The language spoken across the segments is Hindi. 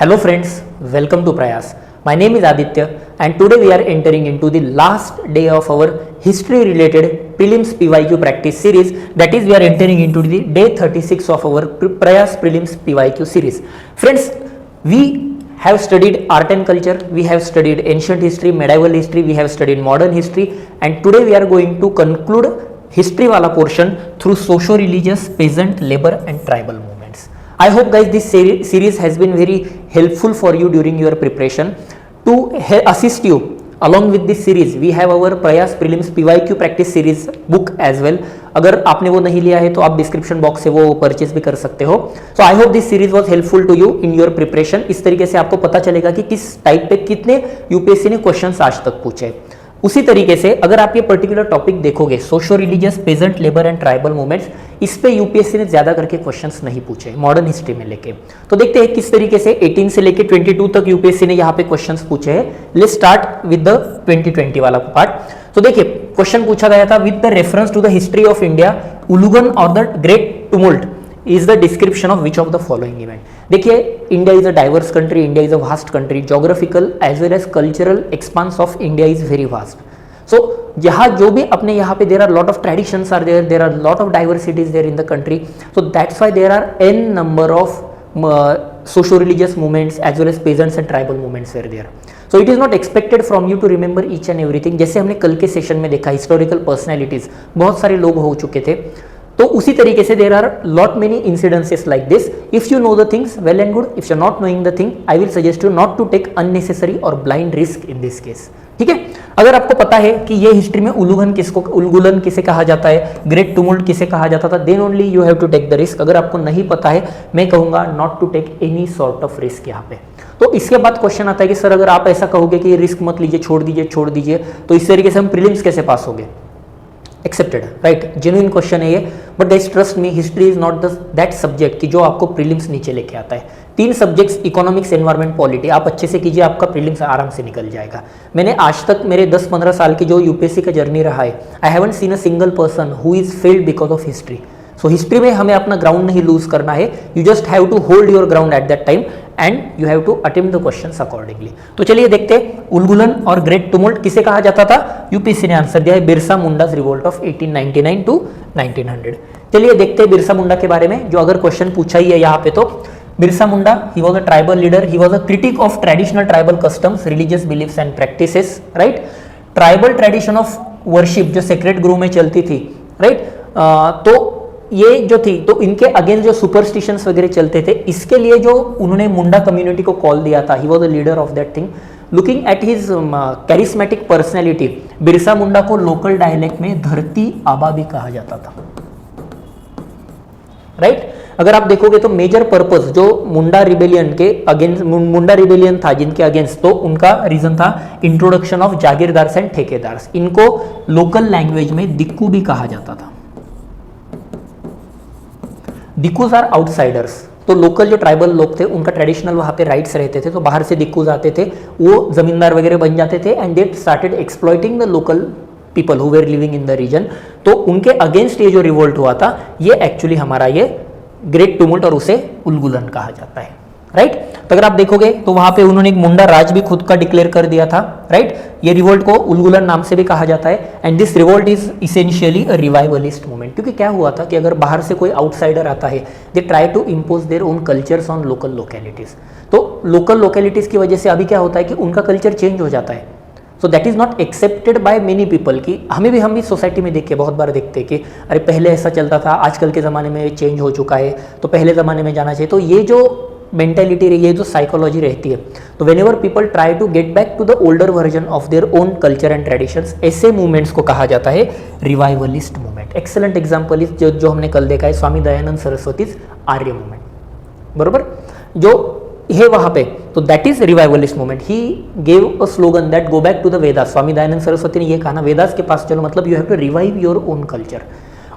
Hello friends, welcome to Prayas. My name is Aditya and today we are entering into the last day of our history related prelims PYQ practice series, that is we are entering into the day 36 of our Prayas prelims PYQ series. Friends, we have studied art and culture, we have studied ancient history, medieval history, we have studied modern history, and today we are going to conclude history wala portion through socio-religious, peasant, labor and tribal movements. I hope guys this series has been very helpful for you during your preparation. To assist you along with this series, we have our Prayas Prelims PYQ practice series book as well. अगर आपने वो नहीं लिया है तो आप डिस्क्रिप्शन बॉक्स से वो परचेज भी कर सकते हो. So I hope this series was helpful to you in your preparation. इस तरीके से आपको पता चलेगा कि किस टाइप पे कितने यूपीएससी ने क्वेश्चंस आज तक पूछे. उसी तरीके से अगर आप ये पर्टिकुलर टॉपिक देखोगे, socio religious, peasant, labour and tribal movements, इस पे यूपीएससी ने ज्यादा करके क्वेश्चंस नहीं पूछे मॉडर्न हिस्ट्री में लेके. तो देखते हैं किस तरीके से 18 से लेके 22 तक यूपीएससी ने यहाँ पे क्वेश्चंस पूछे हैं. लेट्स स्टार्ट विद द 2020 वाला पार्ट. तो देखिए क्वेश्चन पूछा गया था with the reference to the history of India, Ulgulan or the great tumult is the description of which of the following event. देखिए India is a diverse country, India is a vast country, geographical as well as cultural expanse of India is very vast. So यहाँ जो भी अपने यहाँ पे there are lot of traditions are there are lot of diversities there in the country. So that's why there are an number of socio religious movements as well as peasants and tribal movements were there. So it is not expected from you to remember each and everything. जैसे हमने कल के सेशन में देखा हिस्टोरिकल पर्सनैलिटीज बहुत सारे लोग हो चुके थे, तो उसी तरीके से there are lot many incidences like this. If you know the things well and good, if you not knowing the thing I will suggest you not to take unnecessary or blind risk in this case. ठीक है, अगर आपको पता है कि ये हिस्ट्री में उलगुलन किसे कहा जाता है, ग्रेट टुमुल्ट किसे कहा जाता था, then only you have to take the risk. अगर आपको नहीं पता है, मैं कहूंगा not to take any sort of risk यहाँ पे. तो इसके बाद क्वेश्चन आता है कि सर अगर आप ऐसा कहोगे कि रिस्क मत लीजिए, छोड़ दीजिए, तो इस तरीके से हम प्रीलिम्स कैसे पास होंगे? एक्सेप्टेड, राइट, जेन्युइन क्वेश्चन है ये. But guys trust me, history is not that subject कि जो आपको प्रीलिम्स नीचे लेके आता है. 3 सब्जेक्ट्स, इकोनॉमिक्स, एनवायरमेंट, पॉलिटी, आप अच्छे से कीजिए, आपका प्रीलिम्स आराम से निकल जाएगा. मैंने आज तक मेरे 10-15 साल की जो यूपीएससी का जर्नी रहा है, I haven't seen a single person who is failed because of history. So history में हमें अपना ग्राउंड नहीं लूज करना है. You just have to hold your ground at that time and you have to attempt the questions accordingly. तो चलिए देखते हैं उलगुलन और ग्रेट टुमुल्ट किसे कहा जाता था. यूपीएससी ने आंसर दिया है Birsa Munda's revolt of 1899 to 1900. चलिए देखते हैं बिरसा मुंडा के बारे में, जो अगर क्वेश्चन पूछा ही है यहाँ पे. तो Birsa Munda, he was a tribal leader, he was a critic of traditional tribal customs, religious beliefs and practices, right. Tribal tradition of worship जो सेक्रेट ग्रुव में चलती थी, राइट, तो ये जो थी, तो इनके अगेंस्ट जो सुपरस्टिशंस वगैरह चलते थे, इसके लिए जो उन्होंने मुंडा कम्युनिटी को कॉल दिया था, he was the leader of that thing. Looking at his charismatic personality, Birsa Munda को लोकल डायलेक्ट में धरती आबा भी कहा जाता था, राइट. अगर आप देखोगे तो मेजर पर्पस जो मुंडा रिबेलियन के अगेंस्ट, मुंडा रिबेलियन था जिनके अगेंस्ट, तो उनका रीजन था इंट्रोडक्शन ऑफ जागीरदार्स एंड ठेकेदार्स. इनको लोकल लैंग्वेज में दिक्कू भी कहा जाता था. दिक्कूज आर आउटसाइडर्स. तो लोकल जो ट्राइबल लोग थे उनका ट्रेडिशनल वहाँ पे राइट्स रहते थे, तो बाहर से दिक्कूज आते थे, वो जमींदार वगैरह बन जाते थे and they started exploiting the local people who were living in the region. तो उनके अगेंस्ट ये जो रिवोल्ट हुआ था, ये एक्चुअली हमारा ये ग्रेट टुमुल्ट और उसे उलगुलन कहा जाता है, राइट. तो अगर आप देखोगे तो वहां पे उन्होंने एक मुंडा राज भी खुद का डिक्लेयर कर दिया था, राइट. ये रिवोल्ट को उलगुलन नाम से भी कहा जाता है and this revolt is essentially a revivalist movement. क्योंकि क्या हुआ था कि अगर बाहर से कोई आउटसाइडर आता है, they try to impose their own cultures on local localities. तो लोकल लोकेलिटीज की वजह से अभी क्या होता है कि उनका कल्चर चेंज हो जाता है. So that is not accepted by many people. की हम भी सोसाइटी में देख के बहुत बार देखते हैं कि अरे पहले ऐसा चलता था, आजकल के ज़माने में चेंज हो चुका है, तो पहले ज़माने में जाना चाहिए. तो ये जो मेंटेलिटी रही है, जो साइकोलॉजी रहती है, तो whenever people try to get back to the older version of their own culture and traditions, ऐसे मूवमेंट्स को कहा जाता है revivalist movement. Excellent example is जो हमने कल देखा है स्वामी दयानंद सरस्वती आर्य मूवमेंट, बरोबर, जो है वहां पे. तो that is revivalist movement. He gave a slogan that go back to the Vedas. Swami Dayanand Saraswati ने ये कहा ना, वेदास के पास चलो, मतलब you have to revive your own culture.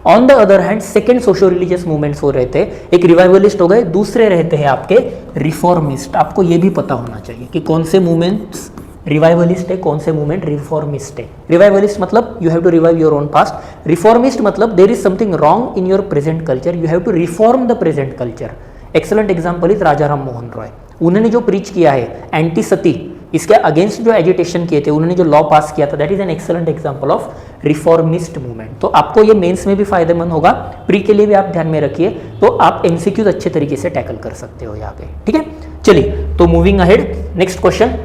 On the other hand second socio religious movements हो रहते हैं, एक रिवाइवलिस्ट हो गए, दूसरे रहते हैं आपके रिफॉर्मिस्ट. आपको ये भी पता होना चाहिए कि कौन से मूवमेंट्स रिवाइवलिस्ट है, कौन से मूवमेंट रिफॉर्मिस्ट है. रिवाइवलिस्ट मतलब you have to revive your own past. Reformist मतलब there is something wrong in your present culture, you have to reform the present culture. Excellent example is Rajaram Mohan Roy. उन्होंने जो प्रीच किया है एंटी सती, इसके अगेंस्ट जो एजिटेशन किए थे, उन्होंने जो लॉ पास किया था, that is an excellent example of reformist movement. तो आपको ये मेंस में भी फायदेमंद होगा, प्री के लिए भी आप ध्यान में रखिए, तो आप एमसीक्यूज अच्छे तरीके से टैकल कर सकते हो यहाँ पे, ठीक है। चलिए तो moving ahead, next question,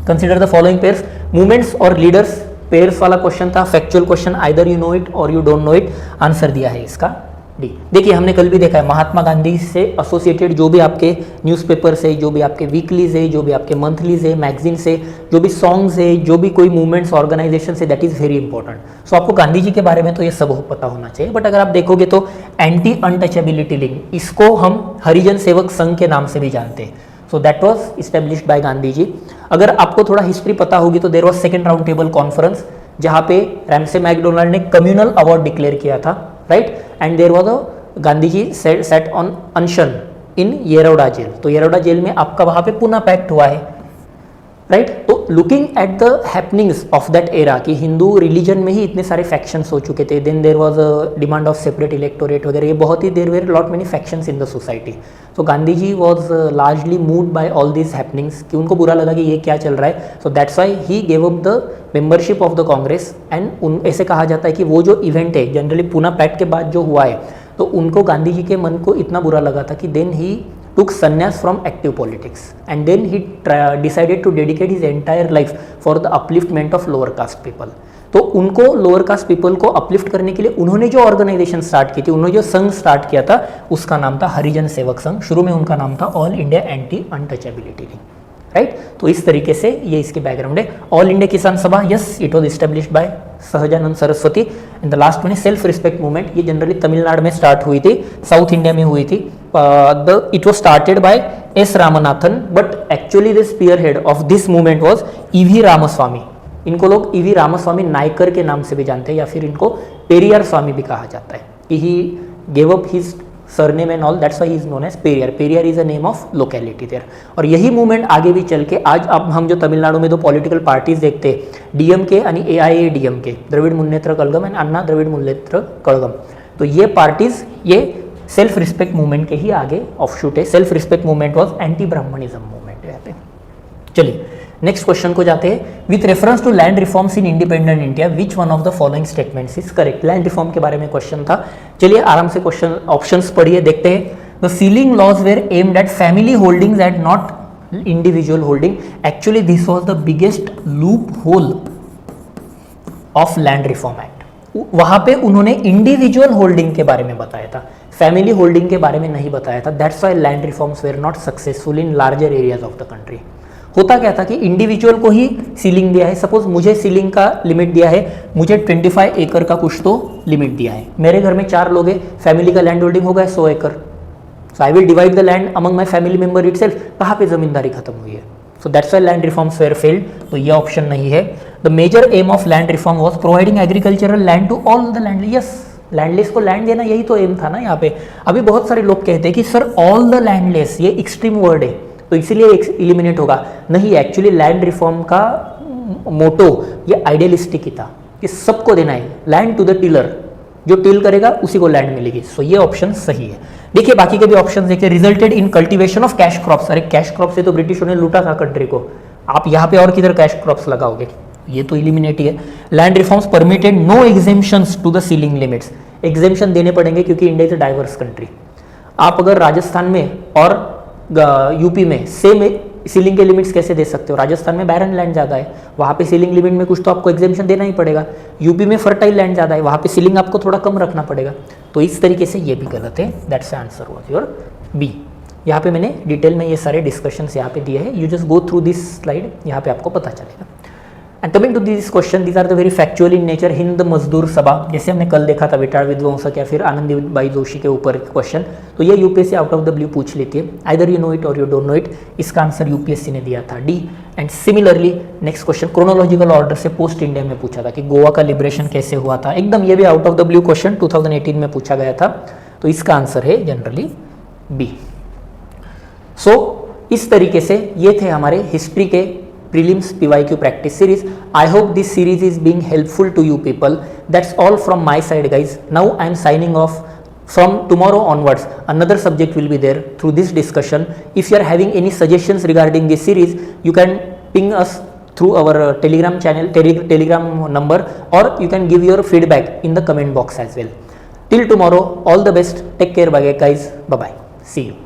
consider the following pairs, movements और लीडर्स, पेयर्स वाला क्वेश्चन था, factual question, either you know it or you don't know it. Answer दिया है इसका डी। देखिए हमने कल भी देखा है, महात्मा गांधी से एसोसिएटेड जो भी आपके न्यूज़पेपर्स है, जो भी आपके वीकलीज है, जो भी आपके मंथलीज है, मैगजीन्स है, जो भी सॉन्ग्स है, जो भी कोई मूवमेंट्स ऑर्गेनाइजेशन है, दैट इज वेरी इंपॉर्टेंट। सो आपको गांधी जी के बारे में तो ये सब पता होना चाहिए। बट अगर आप देखोगे तो एंटी अनटचेबिलिटी लीग, इसको हम हरिजन सेवक संघ के नाम से भी जानते हैं। So that was established by Gandhi ji. अगर आपको थोड़ा हिस्ट्री पता होगी तो there was second round table conference, जहाँ पे रैमसे मैकडोनाल्ड ने कम्युनल अवार्ड डिक्लेयर किया था, right, and there was a Gandhi ji set on अनशन इन येरौडा जेल। तो येरौडा जेल में आपका वहाँ पे पुनः पैक्ट हुआ है, राइट। तो looking at the happenings of that era कि हिंदू रिलीजन में ही इतने सारे फैक्शंस हो चुके थे, then there was a demand of separate electorate वगैरह, ये बहुत ही there were lot many factions in the society. So Gandhi ji was largely moved by all these happenings, कि उनको बुरा लगा कि ये क्या चल रहा है। So that's why he gave up the membership of the Congress, and ऐसे कहा जाता है कि वो जो इवेंट है जनरली पूना पैक्ट के बाद जो हुआ है, तो उनको गांधी जी के मन को इतना बुरा लगा था कि then he took sannyas from active politics and then he decided to dedicate his entire life for the upliftment of lower caste people. तो उनको लोअर कास्ट पीपल को अपलिफ्ट करने के लिए उन्होंने जो ऑर्गेनाइजेशन स्टार्ट की थी, उन्होंने जो संघ स्टार्ट किया था, उसका नाम था हरिजन सेवक संघ। शुरू में उनका नाम था all India anti untouchability league, right. तो इस तरीके से ये इसके बैकग्राउंड है। ऑल इंडिया किसान सभा, yes, it was established bye Sahajanand Saraswati. In the last में सेल्फ रिस्पेक्ट मूवमेंट, ये जनरली तमिलनाडु में स्टार्ट हुई थी, साउथ इंडिया में हुई थी। It was started by S. Ramanathan, but actually the spearhead of this movement was E.V. Ramaswamy. इनको लोग E.V. रामास्वामी नायकर के नाम से भी जानते हैं, या फिर इनको पेरियार स्वामी भी कहा जाता है। He gave up his surname and all, that's why he is known as Periyar. Periyar is a name of locality there। और यही मूवमेंट आगे भी चल के आज अब हम जो तमिलनाडु में दो पॉलिटिकल पार्टीज देखते हैं, डीएमके यानी AIADMK, द्रविड़ मुन्नेत्र कळगम एंड अन्ना द्रविड़ मुन्नेत्र कळगम, तो ये पार्टीज ये सेल्फ रिस्पेक्ट मूवमेंट के ही आगे ऑफशूट है। Self respect movement was anti Brahminism movement यहाँ पे। चलिए नेक्स्ट क्वेश्चन को जाते हैं। With reference to land reforms in independent India, which one of the following statements is correct. Land reform के बारे में क्वेश्चन था। चलिए आराम से क्वेश्चन ऑप्शंस पढ़िए, देखते हैं। The ceiling laws were aimed at family holdings at not individual holding. Actually this was the biggest loophole of land reform act. वहां पे उन्होंने इंडिविजुअल होल्डिंग के बारे में बताया था, फैमिली होल्डिंग के बारे में नहीं बताया था। That's why land reforms were not successful in larger areas of the country. होता क्या था कि इंडिविजुअल को ही सीलिंग दिया है, सपोज मुझे सीलिंग का लिमिट दिया है, मुझे 25 एकड़ का कुछ तो लिमिट दिया है, मेरे घर में 4 लोग हैं, फैमिली का लैंड होल्डिंग होगा 100 एकड़, so I will divide the land among my family member itself. कहाँ पे जमींदारी खत्म हुई है? So that's why land reforms were failed. तो ये ऑप्शन नहीं है। The major aim of land reform was providing agricultural land to all the land. Yes, landless को लैंड देना, यही तो एम था ना यहाँ पे। अभी बहुत सारे लोग कहते हैं कि सर ऑल द लैंडलेस, ये एक्सट्रीम वर्ड है तो इसीलिए इलिमिनेट होगा। नहीं, एक्चुअली लैंड रिफॉर्म का मोटो ये आइडियलिस्टिक ही था कि सबको देना है लैंड टू द टिलर, जो टिल करेगा उसी को लैंड मिलेगी। सो ये ऑप्शन सही है। देखिए बाकी के भी ऑप्शन देखिए। Resulted in cultivation of cash crops. अरे कैश क्रॉप से तो ब्रिटिशों ने लूटा था कंट्री को, आप यहाँ पे और किधर कैश क्रॉप्स लगाओगे? ये तो इलिमिनेट ही है। Land reforms permitted no exemptions to the ceiling limits. Exemption देने पड़ेंगे क्योंकि India is a diverse country. आप अगर राजस्थान में और यूपी में सेम सीलिंग के लिमिट्स कैसे दे सकते हो? राजस्थान में बैरन लैंड ज़्यादा है, वहाँ पे सीलिंग लिमिट में कुछ तो आपको एग्जेम्पशन देना ही पड़ेगा। यूपी में फर्टाइल लैंड ज़्यादा है, वहाँ पे सीलिंग आपको थोड़ा कम रखना पड़ेगा। तो इस तरीके से ये भी गलत है। That's answer was your B. यहाँ पे मैंने डिटेल में ये सारे डिस्कशंस यहाँ पे दिए हैं, you just go through this slide, यहाँ पे आपको पता चलेगा। And coming to this question, these are the very factual in nature. Hind Mazdoor Sabha, जैसे हमने कल देखा था विटाड़ विध्वंसक या फिर आनंदीबाई जोशी के ऊपर क्वेश्चन, तो ये UPSC out of the blue पूछ लेती है। Either you know it or you don't know it. इसका आंसर यूपीएससी ने दिया था D. And similarly next question chronological order से पोस्ट इंडिया में पूछा था कि गोवा का लिबरेशन कैसे हुआ था, एकदम ये भी out of the blue question 2018 में पूछा गया था। तो इसका आंसर है जनरली बी। सो इस तरीके से ये थे हमारे हिस्ट्री के prelims PYQ practice series. I hope this series is being helpful to you people. That's all from my side guys. Now I am signing off. From tomorrow onwards, another subject will be there through this discussion. If you are having any suggestions regarding this series, you can ping us through our Telegram channel, Telegram number, or you can give your feedback in the comment box as well. Till tomorrow, all the best. Take care, bye guys. Bye bye. See you.